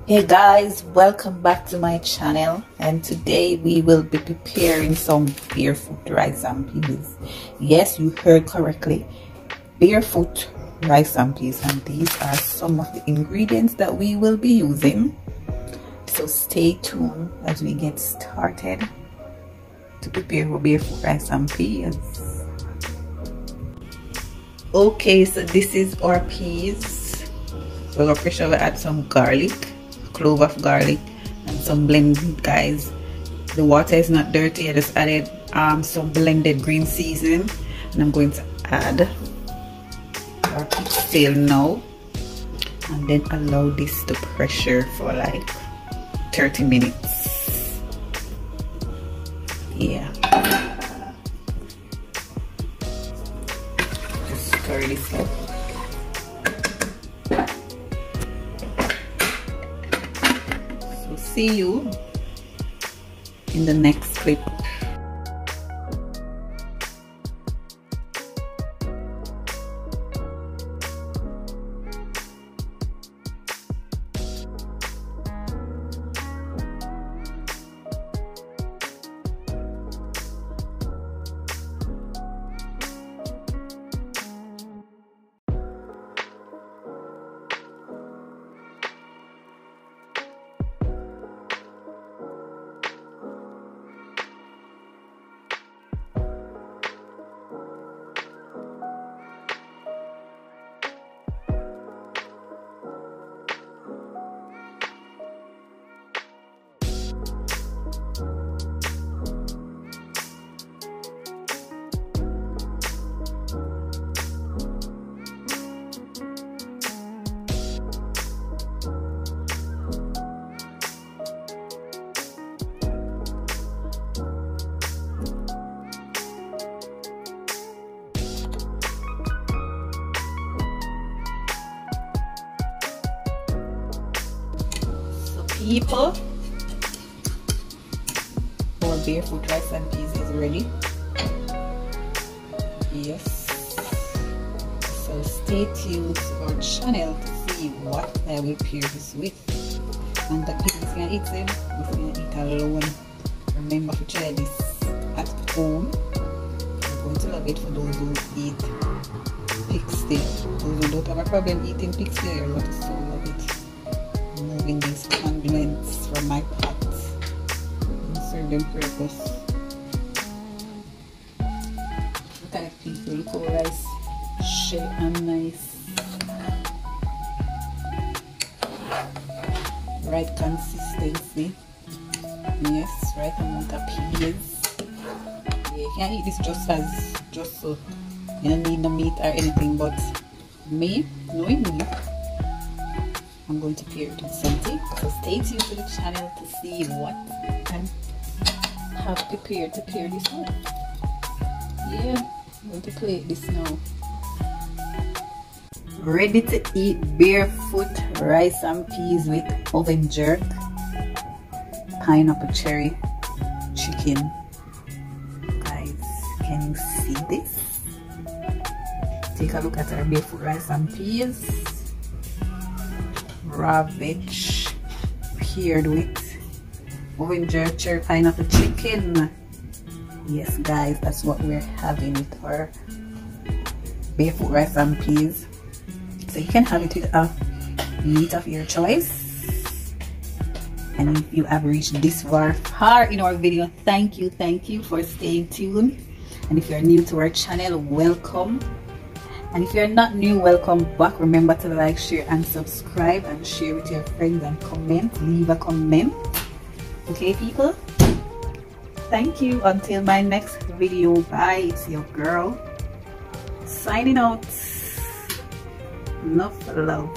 Hey guys, welcome back to my channel, and today we will be preparing some barefoot rice and peas. Yes, you heard correctly, barefoot rice and peas, and these are some of the ingredients that we will be using. So stay tuned as we get started to prepare for barefoot rice and peas. Okay, so this is our peas. We're gonna pressure add some garlic, clove of garlic, and some blended, guys. The water is not dirty. I just added some blended green seasoning, and I'm going to add our pigtail now, and then allow this to pressure for like 30 minutes. Yeah, just stir this up. See you in the next clip. People, our barefoot rice and peas is ready. Yes, so stay tuned to our channel to see what I will pair this with. And the peas can eat them, if you eat alone, remember to try this at home. You're going to love it. For those who eat pigtail, those who don't have a problem eating pigtail, you're going to so love it. Moving these condiments from my pot and serve them purpose. Look at people, look how rice shape and nice. Right consistency. Yes, right amount of peas. Yeah, you can eat this just so. You don't need no meat or anything, but me, knowing me, I'm going to pair it with something. So stay tuned to the channel to see what I have prepared to pair this with. Yeah, I'm going to plate this now. Ready to eat barefoot rice and peas with oven jerk, pineapple cherry, chicken. Guys, can you see this? Take a look at our barefoot rice and peas. Raw veg paired with oven jerk, cherry, pineapple, chicken. Yes guys, that's what we're having with our barefoot rice and peas. So you can have it with a meat of your choice. And if you have reached this far in our video, thank you for staying tuned. And if you're new to our channel, welcome. And if you're not new, welcome back. Remember to like, share, and subscribe, and share with your friends, and comment. Leave a comment. Okay, people? Thank you. Until my next video. Bye. It's your girl signing out. Enough love.